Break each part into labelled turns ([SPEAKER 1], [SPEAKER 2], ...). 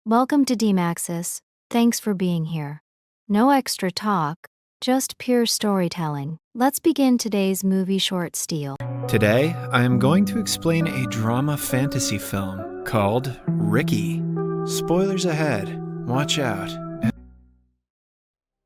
[SPEAKER 1] Welcome to DMAXUS. Thanks for being here. No extra talk, just pure storytelling. Let's begin today's movie short steal.
[SPEAKER 2] Today, I am going to explain a drama fantasy film called Ricky. Spoilers ahead. Watch out.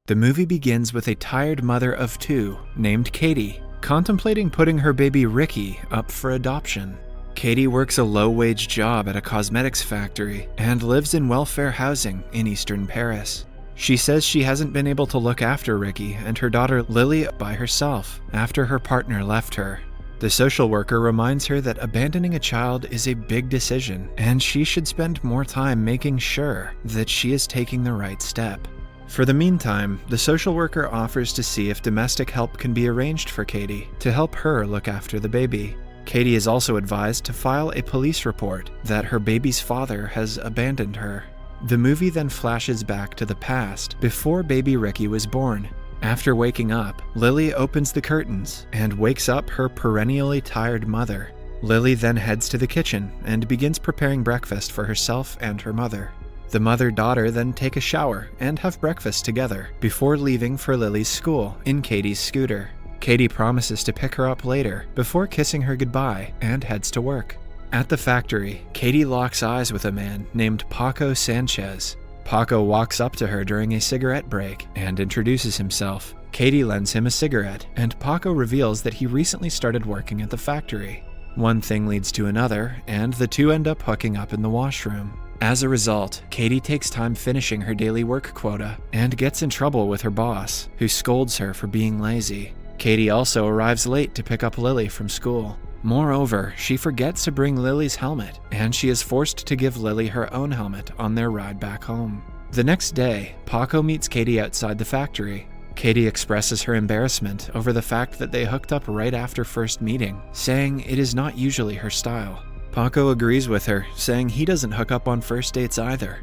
[SPEAKER 2] The movie begins with a tired mother of two named Katie, contemplating putting her baby Ricky up for adoption. Katie works a low-wage job at a cosmetics factory and lives in welfare housing in eastern Paris. She says she hasn't been able to look after Ricky and her daughter Lily by herself after her partner left her. The social worker reminds her that abandoning a child is a big decision and she should spend more time making sure that she is taking the right step. For the meantime, the social worker offers to see if domestic help can be arranged for Katie to help her look after the baby. Katie is also advised to file a police report that her baby's father has abandoned her. The movie then flashes back to the past before baby Ricky was born. After waking up, Lily opens the curtains and wakes up her perennially tired mother. Lily then heads to the kitchen and begins preparing breakfast for herself and her mother. The mother-daughter then take a shower and have breakfast together before leaving for Lily's school in Katie's scooter. Katie promises to pick her up later before kissing her goodbye and heads to work. At the factory, Katie locks eyes with a man named Paco Sanchez. Paco walks up to her during a cigarette break and introduces himself. Katie lends him a cigarette, and Paco reveals that he recently started working at the factory. One thing leads to another, and the two end up hooking up in the washroom. As a result, Katie takes time finishing her daily work quota and gets in trouble with her boss, who scolds her for being lazy. Katie also arrives late to pick up Lily from school. Moreover, she forgets to bring Lily's helmet, and she is forced to give Lily her own helmet on their ride back home. The next day, Paco meets Katie outside the factory. Katie expresses her embarrassment over the fact that they hooked up right after first meeting, saying it is not usually her style. Paco agrees with her, saying he doesn't hook up on first dates either.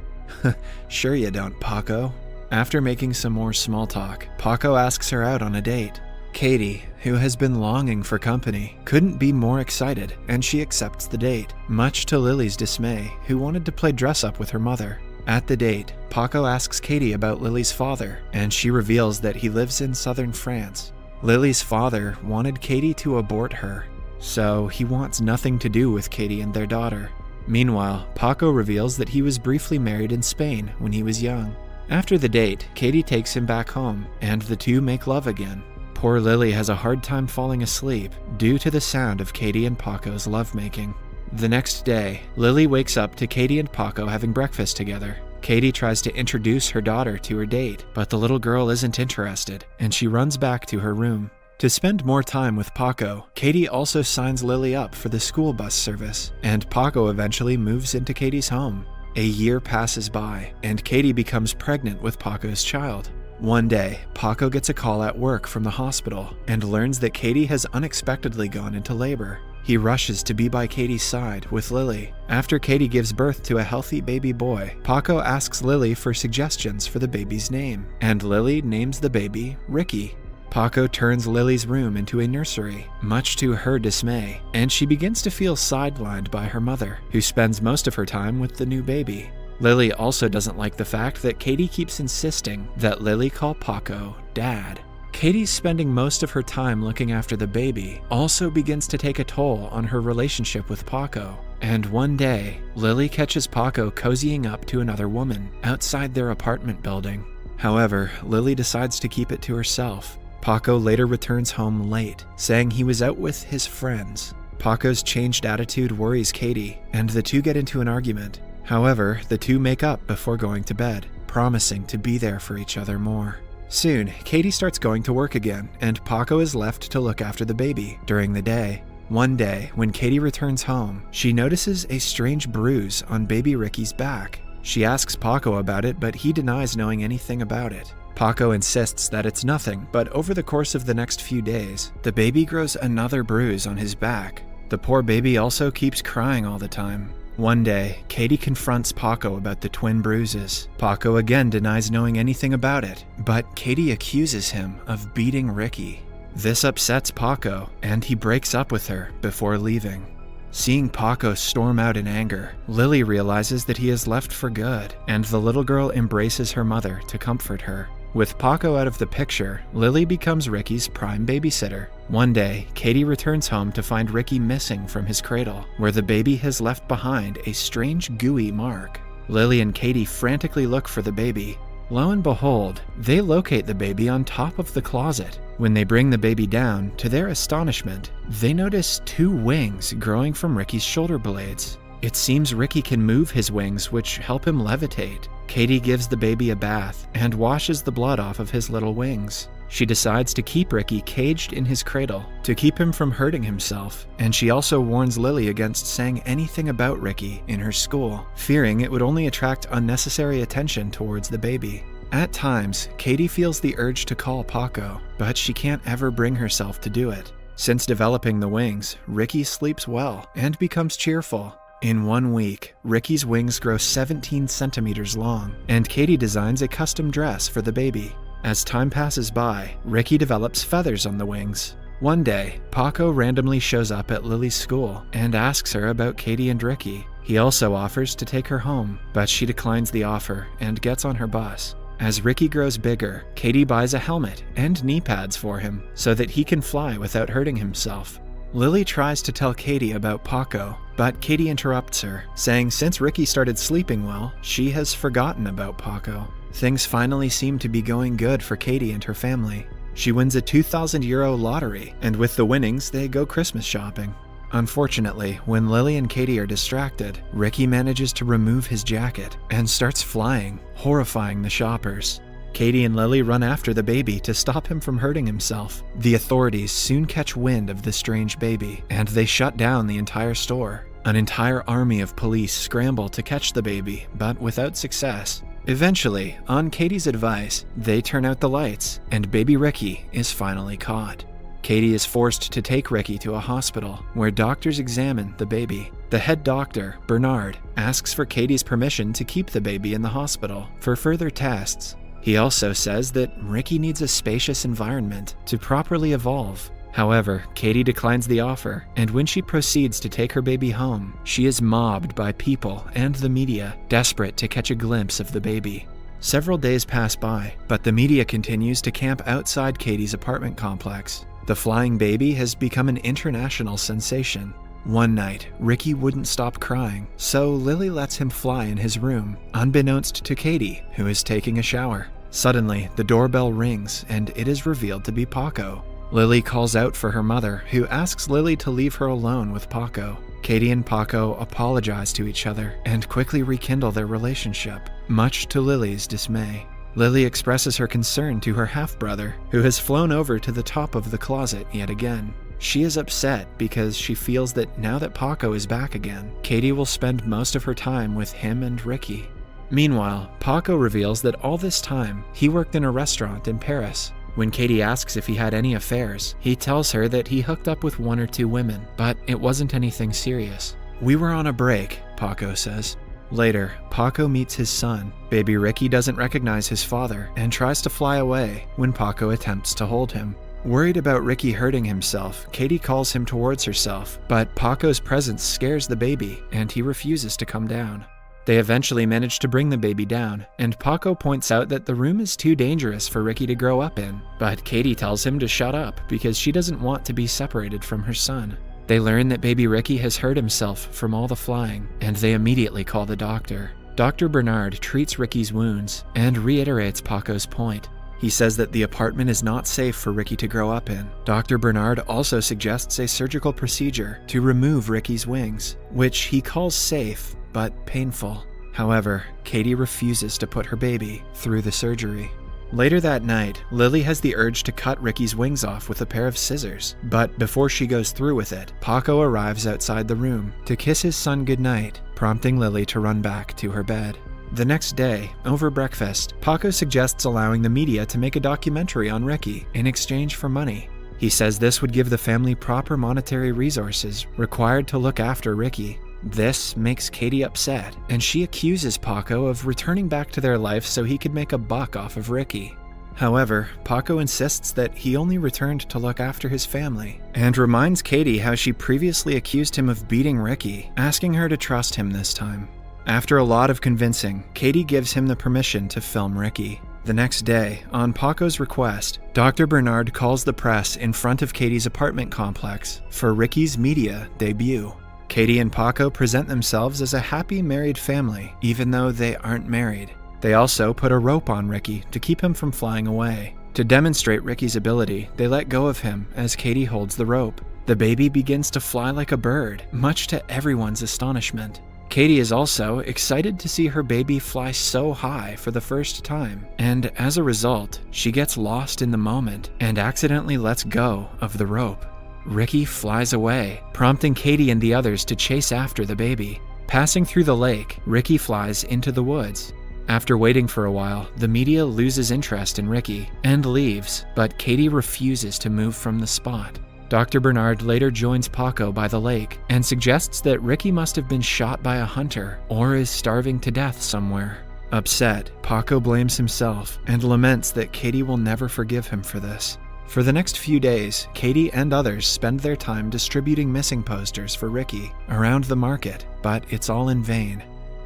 [SPEAKER 2] Sure you don't, Paco. After making some more small talk, Paco asks her out on a date. Katie, who has been longing for company, couldn't be more excited, and she accepts the date, much to Lily's dismay, who wanted to play dress-up with her mother. At the date, Paco asks Katie about Lily's father, and she reveals that he lives in southern France. Lily's father wanted Katie to abort her, so he wants nothing to do with Katie and their daughter. Meanwhile, Paco reveals that he was briefly married in Spain when he was young. After the date, Katie takes him back home, and the two make love again. Poor Lily has a hard time falling asleep due to the sound of Katie and Paco's lovemaking. The next day, Lily wakes up to Katie and Paco having breakfast together. Katie tries to introduce her daughter to her date, but the little girl isn't interested, and she runs back to her room. To spend more time with Paco, Katie also signs Lily up for the school bus service, and Paco eventually moves into Katie's home. A year passes by, and Katie becomes pregnant with Paco's child. One day, Paco gets a call at work from the hospital and learns that Katie has unexpectedly gone into labor. He rushes to be by Katie's side with Lily. After Katie gives birth to a healthy baby boy, Paco asks Lily for suggestions for the baby's name, and Lily names the baby Ricky. Paco turns Lily's room into a nursery, much to her dismay, and she begins to feel sidelined by her mother, who spends most of her time with the new baby. Lily also doesn't like the fact that Katie keeps insisting that Lily call Paco Dad. Katie's spending most of her time looking after the baby also begins to take a toll on her relationship with Paco. And one day, Lily catches Paco cozying up to another woman outside their apartment building. However, Lily decides to keep it to herself. Paco later returns home late, saying he was out with his friends. Paco's changed attitude worries Katie, and the two get into an argument. However, the two make up before going to bed, promising to be there for each other more. Soon, Katie starts going to work again, and Paco is left to look after the baby during the day. One day, when Katie returns home, she notices a strange bruise on baby Ricky's back. She asks Paco about it, but he denies knowing anything about it. Paco insists that it's nothing, but over the course of the next few days, the baby grows another bruise on his back. The poor baby also keeps crying all the time. One day, Katie confronts Paco about the twin bruises. Paco again denies knowing anything about it, but Katie accuses him of beating Ricky. This upsets Paco, and he breaks up with her before leaving. Seeing Paco storm out in anger, Lily realizes that he has left for good, and the little girl embraces her mother to comfort her. With Paco out of the picture, Lily becomes Ricky's prime babysitter. One day, Katie returns home to find Ricky missing from his cradle, where the baby has left behind a strange gooey mark. Lily and Katie frantically look for the baby. Lo and behold, they locate the baby on top of the closet. When they bring the baby down, to their astonishment, they notice 2 wings growing from Ricky's shoulder blades. It seems Ricky can move his wings, which help him levitate. Katie gives the baby a bath and washes the blood off of his little wings. She decides to keep Ricky caged in his cradle to keep him from hurting himself, and she also warns Lily against saying anything about Ricky in her school, fearing it would only attract unnecessary attention towards the baby. At times, Katie feels the urge to call Paco, but she can't ever bring herself to do it. Since developing the wings, Ricky sleeps well and becomes cheerful. In 1 week, Ricky's wings grow 17 centimeters long, and Katie designs a custom dress for the baby. As time passes by, Ricky develops feathers on the wings. One day, Paco randomly shows up at Lily's school and asks her about Katie and Ricky. He also offers to take her home, but she declines the offer and gets on her bus. As Ricky grows bigger, Katie buys a helmet and knee pads for him so that he can fly without hurting himself. Lily tries to tell Katie about Paco, but Katie interrupts her, saying since Ricky started sleeping well, she has forgotten about Paco. Things finally seem to be going good for Katie and her family. She wins a €2,000 lottery, and with the winnings, they go Christmas shopping. Unfortunately, when Lily and Katie are distracted, Ricky manages to remove his jacket and starts flying, horrifying the shoppers. Katie and Lily run after the baby to stop him from hurting himself. The authorities soon catch wind of the strange baby, and they shut down the entire store. An entire army of police scramble to catch the baby, but without success. Eventually, on Katie's advice, they turn out the lights, and baby Ricky is finally caught. Katie is forced to take Ricky to a hospital, where doctors examine the baby. The head doctor, Bernard, asks for Katie's permission to keep the baby in the hospital for further tests. He also says that Ricky needs a spacious environment to properly evolve. However, Katie declines the offer, and when she proceeds to take her baby home, she is mobbed by people and the media, desperate to catch a glimpse of the baby. Several days pass by, but the media continues to camp outside Katie's apartment complex. The flying baby has become an international sensation. One night, Ricky wouldn't stop crying, so Lily lets him fly in his room, unbeknownst to Katie, who is taking a shower. Suddenly, the doorbell rings, and it is revealed to be Paco. Lily calls out for her mother, who asks Lily to leave her alone with Paco. Katie and Paco apologize to each other and quickly rekindle their relationship, much to Lily's dismay. Lily expresses her concern to her half-brother, who has flown over to the top of the closet yet again. She is upset because she feels that now that Paco is back again, Katie will spend most of her time with him and Ricky. Meanwhile, Paco reveals that all this time, he worked in a restaurant in Paris. When Katie asks if he had any affairs, he tells her that he hooked up with 1 or 2 women, but it wasn't anything serious. "We were on a break," Paco says. Later, Paco meets his son. Baby Ricky doesn't recognize his father and tries to fly away when Paco attempts to hold him. Worried about Ricky hurting himself, Katie calls him towards herself, but Paco's presence scares the baby and he refuses to come down. They eventually manage to bring the baby down, and Paco points out that the room is too dangerous for Ricky to grow up in, but Katie tells him to shut up because she doesn't want to be separated from her son. They learn that baby Ricky has hurt himself from all the flying, and they immediately call the doctor. Dr. Bernard treats Ricky's wounds and reiterates Paco's point. He says that the apartment is not safe for Ricky to grow up in. Dr. Bernard also suggests a surgical procedure to remove Ricky's wings, which he calls safe but painful. However, Katie refuses to put her baby through the surgery. Later that night, Lily has the urge to cut Ricky's wings off with a pair of scissors, but before she goes through with it, Paco arrives outside the room to kiss his son goodnight, prompting Lily to run back to her bed. The next day, over breakfast, Paco suggests allowing the media to make a documentary on Ricky in exchange for money. He says this would give the family proper monetary resources required to look after Ricky. This makes Katie upset, and she accuses Paco of returning back to their life so he could make a buck off of Ricky. However, Paco insists that he only returned to look after his family, and reminds Katie how she previously accused him of beating Ricky, asking her to trust him this time. After a lot of convincing, Katie gives him the permission to film Ricky. The next day, on Paco's request, Dr. Bernard calls the press in front of Katie's apartment complex for Ricky's media debut. Katie and Paco present themselves as a happy married family, even though they aren't married. They also put a rope on Ricky to keep him from flying away. To demonstrate Ricky's ability, they let go of him as Katie holds the rope. The baby begins to fly like a bird, much to everyone's astonishment. Katie is also excited to see her baby fly so high for the first time, and as a result, she gets lost in the moment and accidentally lets go of the rope. Ricky flies away, prompting Katie and the others to chase after the baby. Passing through the lake, Ricky flies into the woods. After waiting for a while, the media loses interest in Ricky and leaves, but Katie refuses to move from the spot. Dr. Bernard later joins Paco by the lake and suggests that Ricky must have been shot by a hunter or is starving to death somewhere. Upset, Paco blames himself and laments that Katie will never forgive him for this. For the next few days, Katie and others spend their time distributing missing posters for Ricky around the market, but it's all in vain.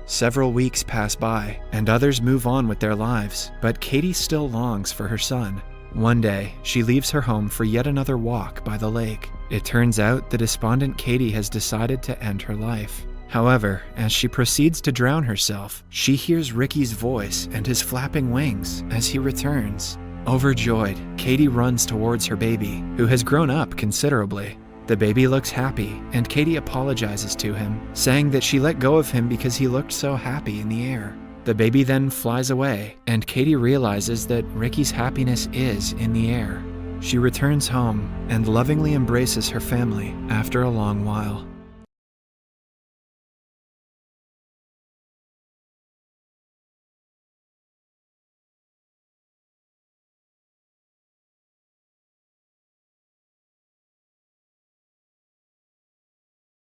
[SPEAKER 2] Several weeks pass by, and others move on with their lives, but Katie still longs for her son. One day, she leaves her home for yet another walk by the lake. It turns out the despondent Katie has decided to end her life. However, as she proceeds to drown herself, she hears Ricky's voice and his flapping wings as he returns. Overjoyed, Katie runs towards her baby, who has grown up considerably. The baby looks happy, and Katie apologizes to him, saying that she let go of him because he looked so happy in the air. The baby then flies away, and Katie realizes that Ricky's happiness is in the air. She returns home and lovingly embraces her family after a long while.